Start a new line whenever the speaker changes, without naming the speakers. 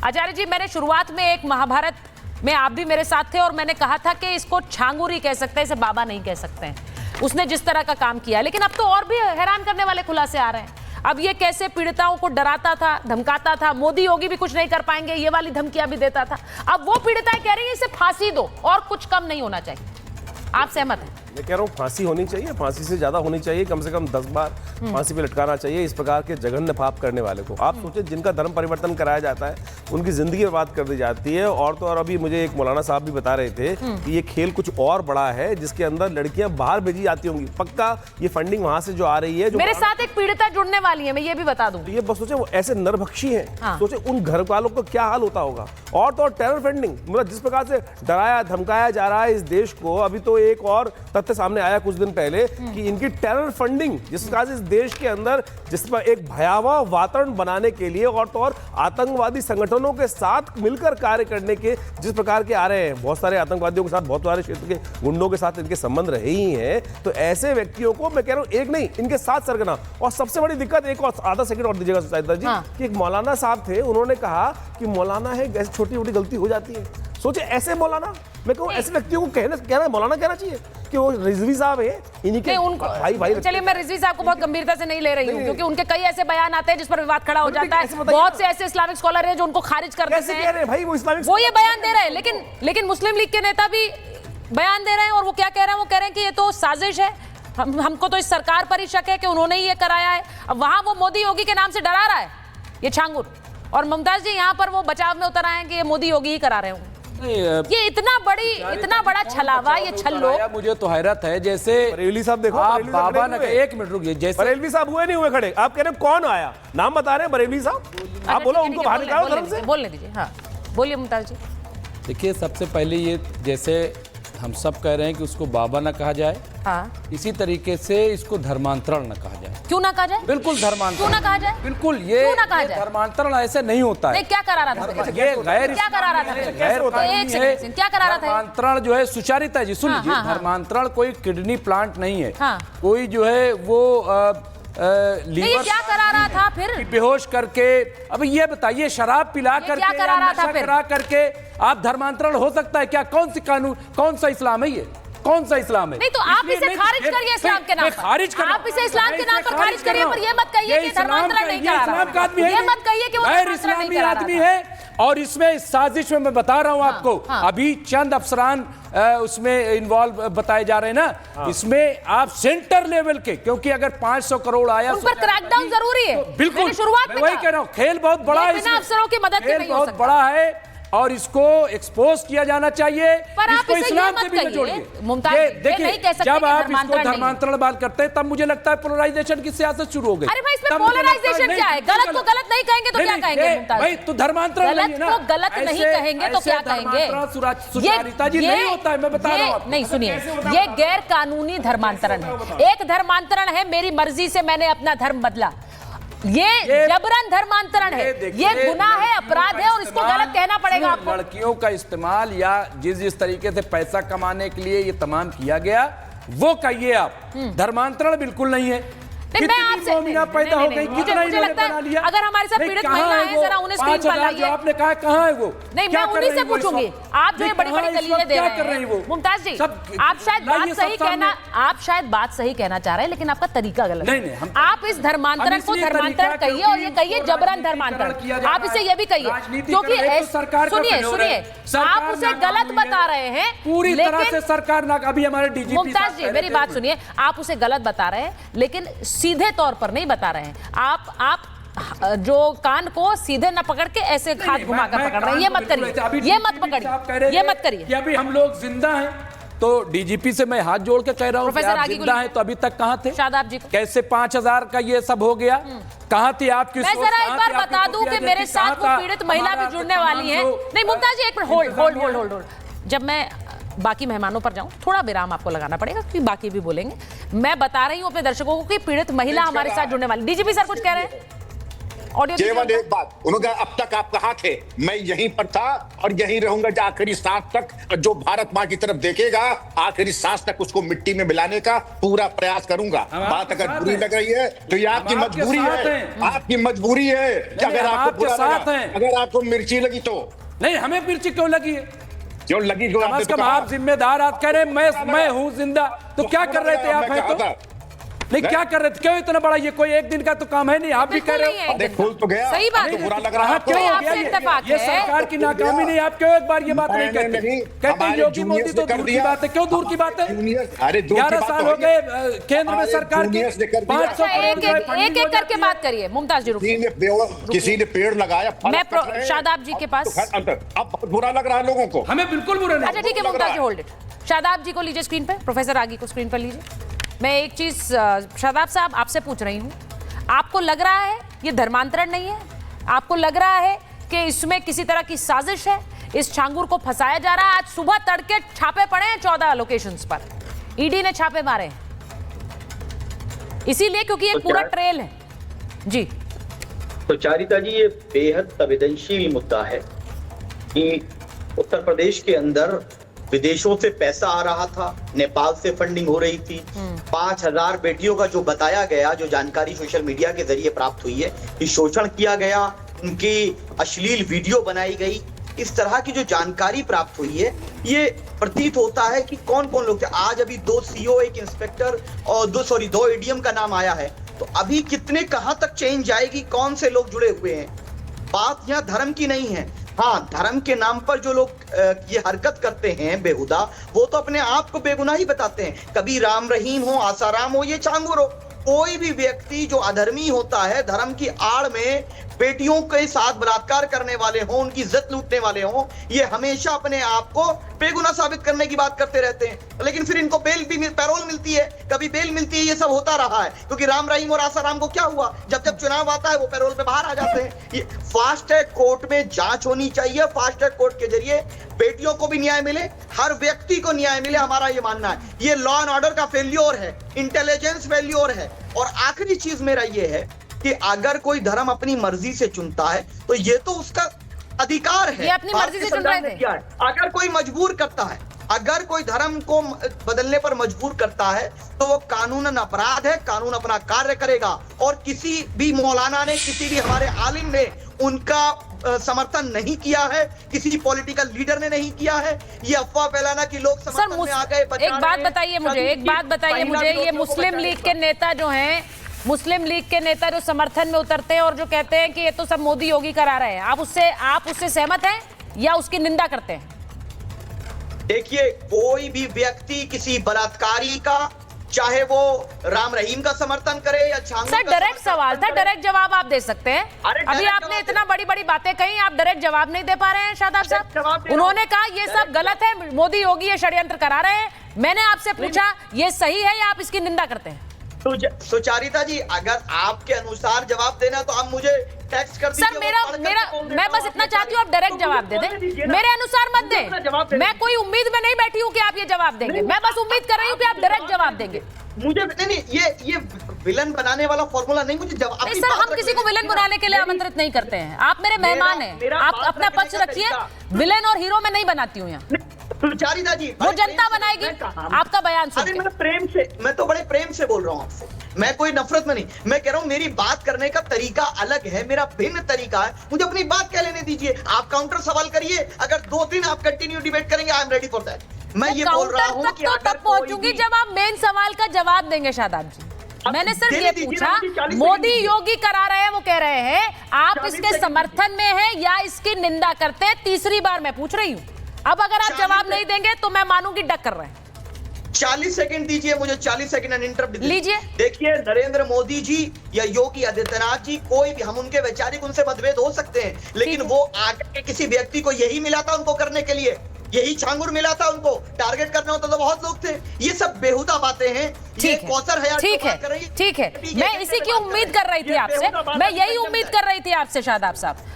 आचार्य जी, मैंने शुरुआत में एक महाभारत में आप भी मेरे साथ थे और मैंने कहा था कि इसको छांगुर ही कह सकते हैं, इसे बाबा नहीं कह सकते हैं। उसने जिस तरह का काम किया, लेकिन अब तो और भी हैरान करने वाले खुलासे आ रहे हैं। अब ये कैसे पीड़िताओं को डराता था, धमकाता था, मोदी योगी भी कुछ नहीं कर पाएंगे, ये वाली धमकियां भी देता था। अब वो पीड़िताएं कह रही है इसे फांसी दो और कुछ कम नहीं होना चाहिए। आप सहमत हैं?
मैं कह रहा हूँ फांसी होनी चाहिए, फांसी से ज्यादा होनी चाहिए, कम से कम 10 बार फांसी पे लटकाना चाहिए इस प्रकार के जघन्य पाप करने वाले को। आप सोचिए, जिनका धर्म परिवर्तन कराया जाता है उनकी जिंदगी बर्बाद कर दी जाती है। और तो और अभी मुझे एक मौलाना साहब भी बता रहे थे कि ये खेल कुछ और बड़ा है, जिसके अंदर लड़कियां बाहर भेजी जाती होंगी। पक्का ये फंडिंग वहां से जो आ रही है। जो
मेरे साथ एक पीड़िता जुड़ने वाली है, मैं ये भी बता दूं।
ये बस सोचे, वो ऐसे नरभक्षी हैं। सोचे उन घर वालों को क्या हाल होता होगा। और तो और टेरर फंडिंग, मतलब जिस प्रकार से डराया धमकाया जा रहा है इस देश को। अभी तो एक और तथ्य सामने आया कुछ दिन पहले कि इनकी टेरर फंडिंग, जिस प्रकार से इस देश के अंदर जिस पर एक भयावह वातावरण बनाने के लिए और तो और आतंकवादी संगठनों के साथ मिलकर कार्य करने के जिस प्रकार के आ रहे हैं। बहुत सारे आतंकवादियों के साथ, बहुत सारे क्षेत्र के गुंडों के साथ इनके संबंध रहे ही हैं। तो ऐसे व्यक्तियों को मैं कह रहा हूं, एक नहीं, इनके साथ सरगना। और सबसे बड़ी दिक्कत, एक और आधा सेकंड और दीजिएगा सुशांत जी, कि एक मौलाना साहब थे, उन्होंने कहा कि मौलाना है, ऐसी छोटी छोटी गलती हो जाती है। सोचे ऐसे मौलाना, मैं कहूँ ऐसे व्यक्तियों को कहना मौलाना कहना चाहिए कि वो रिजवी साहब है, इन्हीं के
उनको
भाई।
चलिए, मैं रिजवी साहब को बहुत गंभीरता से नहीं ले रही हूँ, क्योंकि उनके कई ऐसे बयान आते हैं जिस पर विवाद खड़ा हो जाता है। बहुत से ऐसे इस्लामिक स्कॉलर हैं जो उनको खारिज कर देते हैं।
भाई
वो ये बयान दे रहे हैं, लेकिन मुस्लिम लीग के नेता भी बयान दे रहे हैं। और वो क्या कह रहे हैं? वो कह रहे हैं कि ये तो साजिश है, हमको तो इस सरकार पर ही शक है कि उन्होंने ही ये कराया है। अब वहां वो मोदी योगी के नाम से डरा रहा है ये छांगुर, और मुमताज जी यहाँ पर वो बचाव में उतर आए हैं कि ये मोदी योगी ही करा रहे होंगे। ये इतना बड़ा छलावा, ये छल्लो।
मुझे तो हैरत है, जैसे
बरेलवी साहब देखो,
आप बाबा ने, एक मिनट रुकिए, जैसे
बरेलवी साहब हुए नहीं हुए खड़े, आप कह रहे हैं कौन आया, नाम बता रहे हैं बरेलवी साहब। आप बोलो उनको बाहर निकालो धर्म से।
बोलने दीजिए। हाँ बोलिए मुमताज जी।
देखिए, सबसे पहले ये, जैसे हम सब कह रहे हैं कि उसको बाबा ना कहा जाए,
हाँ,
इसी तरीके से इसको धर्मांतरण ना कहा जाए।
क्यों ना कहा जाए?
बिल्कुल धर्मांतरण
क्यों ना कहा जाए?
बिल्कुल, ये धर्मांतरण ऐसे नहीं होता है।
नहीं, क्या करा रहा था?
ये गैर
क्या करा रहा था? क्या करा रहा था?
धर्मांतरण जो है सुचारिता जी, सुन लीजिए, धर्मांतरण कोई किडनी प्लांट नहीं है। कोई जो है वो लीवर
क्या करा रहा था फिर?
बेहोश करके। अब ये बताइए, शराब पिला करके,
क्या करा रहा था फिर?
करा करके आप धर्मांतरण हो सकता है क्या? कौन सी कानून, कौन सा इस्लाम है ये? कौन सा इस्लाम है?
नहीं तो आप इसे खारिज करिए इस्लाम के नाम पर। आप इसे इस्लाम के नाम पर खारिज करिए, पर ये मत कहिए कि धर्मांतरण नहीं करा रहा है। ये मत कहिए कि वो धर्मांतरण नहीं करा
आदमी है। और इसमें साजिश में मैं बता रहा हूं आपको, अभी चंद अफसरान उसमें इन्वॉल्व बताए जा रहे हैं ना। इसमें आप सेंटर लेवल के, क्योंकि अगर 500 करोड़ आया
उन पर क्रैकडाउन जरूरी है।
बिल्कुल,
शुरुआत में
वही कह रहा हूं, खेल बहुत बड़ा है,
बिना अफसरों की मदद के नहीं हो सकता।
बहुत बड़ा है और इसको एक्सपोज किया जाना चाहिए।
पर आप इसे
इस्लाम से भी जोड़िए। देखिए, जब आप इसको धर्मांतरण बात करते हैं, तब मुझे लगता है पोलराइजेशन की सियासत शुरू हो गई।
अरे भाई, इसमें पोलराइजेशन क्या है? गलत को गलत नहीं कहेंगे तो क्या कहेंगे?
भाई तो धर्मांतरण
गलत को गलत नहीं कहेंगे तो क्या कहेंगे?
सुचारिता जी नहीं होता है, मैं बता रहा हूं।
नहीं, सुनिए, ये गैर कानूनी धर्मांतरण है। एक धर्मांतरण है मेरी मर्जी से मैंने अपना धर्म बदला, ये जबरन धर्मांतरण है, ये गुनाह है, अपराध है, और इसको गलत कहना पड़ेगा आपको।
लड़कियों का इस्तेमाल या जिस तरीके से पैसा कमाने के लिए ये तमाम किया गया, वो कहिए आप। धर्मांतरण बिल्कुल नहीं है।
मैं आपसे
पैदा हो गई, कितना
मुझे लगता है अगर हमारे साथ पीड़ित महिला है, जरा उन्हें स्क्रीन पर लाइए।
आपने कहा कहाँ है वो?
नहीं, मैं उन्हीं से पूछूंगी। आप जो ये बड़ी बड़ी दलीलें दे रहे हैं मुमताज जी, आप शायद बात सही कहना चाह रहे हैं, लेकिन आपका तरीका गलत है। आप इस धर्मांतरण को धर्मांतरण कहिए और ये कहिए जबरन धर्मांतरण। आप इसे ये भी कहिए, क्योंकि सुनिए, आप उसे गलत बता रहे हैं
पूरी तरह से सरकार ना। अभी हमारे डीजीपी
मुमताज जी, मेरी बात सुनिए, आप उसे गलत बता रहे हैं, लेकिन सीधे तौर पर नहीं बता रहे हैं। आप जो कान को सीधे न पकड़ के ऐसे हाथ घुमाकर पकड़ रहे हैं, ये मत करिए, ये मत पकड़िए, ये मत करिए।
अभी हम लोग जिंदा हैं, तो डीजीपी से मैं हाथ जोड़ के कह रहा हूं,
प्रोफेसर
आप जिंदा हैं तो अभी तक कहां थे?
शादाब जी को
कैसे 5000 का ये सब हो गया? कहां थी आपकी सोच?
मैं जरा एक बार बता दूं कि मेरे साथ वो पीड़ित महिला भी जुड़ने वाली है। नहीं मुमताज जी, एक मिनट होल्ड। जब मैं बाकी मेहमानों पर जाऊं, थोड़ा विराम आपको लगाना पड़ेगा, क्योंकि बाकी भी बोलेंगे। मैं बता रही हूं अपने दर्शकों को कि पीड़ित महिला हमारे साथ जुड़ने वाली। डीजीपी सर कुछ कह रहे हैं? ऑडियो
केवल एक बात, उन्होंने कहा अब तक आप कहाँ थे? मैं यहीं पर था और यहीं रहूंगा आखिरी सांस तक। जो भारत माँ की तरफ देखेगा आखिरी सांस तक उसको मिट्टी में मिलाने का पूरा प्रयास करूंगा। बात अगर बुरी लग रही है तो ये आपकी मजबूरी है, आपकी मजबूरी है। अगर आपको बुरा लगा, अगर आपको मिर्ची लगी तो
नहीं, हमें मिर्ची क्यों लगी है?
क्यों लगी? जो
कम से कम आप जिम्मेदार, आप कह रहे मैं हूं जिंदा, तो क्या कर रहे थे आप? हैं तो नहीं, क्या कर रहे थे? क्यों इतना बड़ा? ये कोई एक दिन का तो काम है नहीं, आप भी कह रहे हो।
अरे खुल तो गया,
सही बात है।
बुरा लग रहा है
क्यों हो गया ये सरकार की नाकामी नहीं? आप क्यों एक बार ये बात नहीं कहते? कहते हैं योगी मोदी तो दूर की बात है। क्यों दूर की बात है?
अरे
11 साल हो गए केंद्र में सरकार के, 500
एक एक करके बात करिए। मुमताज जी रुकिए।
किसी ने पेड़ लगाया,
मैं शादाब जी के पास,
अब बहुत बुरा लग रहा है लोगों को।
हमें बिल्कुल बुरा नहीं।
अच्छा ठीक है मुमताज जी, होल्ड इट। शादाब जी को लीजिए स्क्रीन पे, प्रोफेसर आगी को स्क्रीन पर लीजिए। मैं एक चीज शादाब साहब आपसे पूछ रही हूं, आपको लग रहा है ये धर्मांतरण नहीं है? आपको लग रहा है कि इसमें किसी तरह की साजिश है, इस छांगुर को फंसाया जा रहा है? आज सुबह तड़के छापे पड़े हैं 14 लोकेशंस पर, ईडी ने छापे मारे हैं इसीलिए क्योंकि ये पूरा ट्रेल है जी।
तो चारिता जी, ये बेहद संवेदनशील मुद्दा है कि उत्तर प्रदेश के अंदर विदेशों से पैसा आ रहा था, नेपाल से फंडिंग हो रही थी। 5000 बेटियों का जो बताया गया, जो जानकारी सोशल मीडिया के जरिए प्राप्त हुई है कि शोषण किया गया, उनकी अश्लील वीडियो बनाई गई, इस तरह की जो जानकारी प्राप्त हुई है, ये प्रतीत होता है कि कौन कौन लोग थे। आज अभी 2 सीओ, एक इंस्पेक्टर और 2 एडीएम का नाम आया है। तो अभी कितने कहां तक चेंज जाएगी, कौन से लोग जुड़े हुए हैं? बात यहाँ धर्म की नहीं है। हाँ, धर्म के नाम पर जो लोग ये हरकत करते हैं बेहुदा, वो तो अपने आप को बेगुनाह ही बताते हैं। कभी राम रहीम हो, आसाराम हो, ये छांगुर हो, कोई भी व्यक्ति जो अधर्मी होता है, धर्म की आड़ में बेटियों के साथ बलात्कार करने वाले हों, उनकी इज्जत लूटने वाले हों, ये हमेशा अपने आप को बेगुनाह साबित करने की बात करते रहते हैं। लेकिन फिर इनको पैरोल मिलती है, कभी बेल मिलती है। ये सब होता रहा है क्योंकि राम रहीम और आसाराम को क्या हुआ, जब जब चुनाव आता है वो पैरोल पे बाहर आ जाते हैं। ये फास्ट ट्रैक कोर्ट में जांच होनी चाहिए। फास्ट ट्रैक कोर्ट के जरिए बेटियों को भी न्याय मिले, हर व्यक्ति को न्याय मिले, हमारा ये मानना है। ये लॉ एंड ऑर्डर का फेल्योर है, इंटेलिजेंस फेल्योर है। और आखिरी चीज मेरा ये है कि अगर कोई धर्म अपनी मर्जी से चुनता है तो ये तो उसका अधिकार है,
ये अपनी मर्जी से चुन रहे थे।
अगर कोई मजबूर करता है, अगर कोई धर्म को बदलने पर मजबूर करता है तो वो कानूनन अपराध है। कानून अपना कार्य करेगा और किसी भी मौलाना ने, किसी भी हमारे आलिम ने उनका समर्थन नहीं किया है, किसी पॉलिटिकल लीडर ने नहीं किया है। ये अफवाह फैलाना कि लोग समर्थन में आ गए।
एक बात बताइए मुझे, ये मुस्लिम लीग के नेता जो हैं, मुस्लिम लीग के नेता जो समर्थन में उतरते हैं और जो कहते हैं कि ये तो सब मोदी योगी करा रहे हैं, आप उससे सहमत हैं या उसकी निंदा करते हैं?
देखिए, कोई भी व्यक्ति किसी बलात्कारी का, चाहे वो राम रहीम का समर्थन करे या छांगुर
सर, डायरेक्ट सवाल था, डायरेक्ट जवाब आप दे सकते हैं। अभी आपने इतना बड़ी बड़ी बातें कही, आप डायरेक्ट जवाब नहीं दे पा रहे हैं शादाब साहब। उन्होंने कहा ये सब गलत है, मोदी योगी ये षड्यंत्र करा रहे हैं। मैंने आपसे पूछा ये सही है या आप इसकी निंदा करते हैं?
सुचारिता जी, अगर आपके अनुसार जवाब देना तो आप मुझे टेक्स्ट कर दीजिए।
सर, मैं बस इतना चाहती हूँ आप डायरेक्ट जवाब दे दें, मेरे अनुसार मत दें। मैं कोई उम्मीद में नहीं बैठी हूँ कि आप ये जवाब देंगे, मैं बस उम्मीद कर रही हूँ कि आप डायरेक्ट जवाब देंगे।
मुझे नहीं, ये विलन बनाने वाला फॉर्मूला नहीं, मुझे जवाब।
नहीं सर, हम किसी को विलन बनाने के लिए आमंत्रित नहीं करते हैं। आप मेरे मेहमान हैं, आप अपना पक्ष रखिए। विलन और हीरो में नहीं बनाती हूँ यहाँ,
सुचारिता जी,
वो जनता बनाएगी आपका बयान सुन के।
प्रेम से, मैं तो बड़े प्रेम से बोल रहा हूँ आपसे, मैं कोई नफरत में नहीं। मैं कह रहा हूँ मेरी बात करने का तरीका अलग है, मेरा भिन्न तरीका है। मुझे अपनी बात कह लेने दीजिए। आप काउंटर सवाल करिए, अगर 2 दिन आप कंटिन्यू डिबेट करेंगे, I am ready for that. मैं ये बोल रहा हूँ कि
तो तब पहुंचूंगी जब आप मेन सवाल का जवाब देंगे शादाब जी। मैंने सिर्फ ये पूछा, मोदी योगी करा रहे हैं, वो कह रहे हैं, आप इसके समर्थन में हैं या इसकी निंदा करते हैं? तीसरी बार मैं पूछ रही हूँ। अब अगर आप जवाब नहीं देंगे तो मैं मानूंगी डक कर रहे हैं।
40 सेकंड दीजिए मुझे, 40 सेकंड इंटरप्ट
लीजिए।
देखिए, नरेंद्र मोदी जी या योगी आदित्यनाथ जी, कोई भी, हम उनके वैचारिक उनसे मतभेद हो सकते हैं, लेकिन वो आगे के किसी व्यक्ति को यही मिला था उनको करने के लिए, यही छांगुर मिला था उनको टारगेट करना होता तो बहुत लोग थे। ये सब बेहुदा बातें हैं।
ठीक है, मैं इसी की उम्मीद कर रही थी आपसे, मैं यही उम्मीद कर रही थी आपसे शादाब साहब।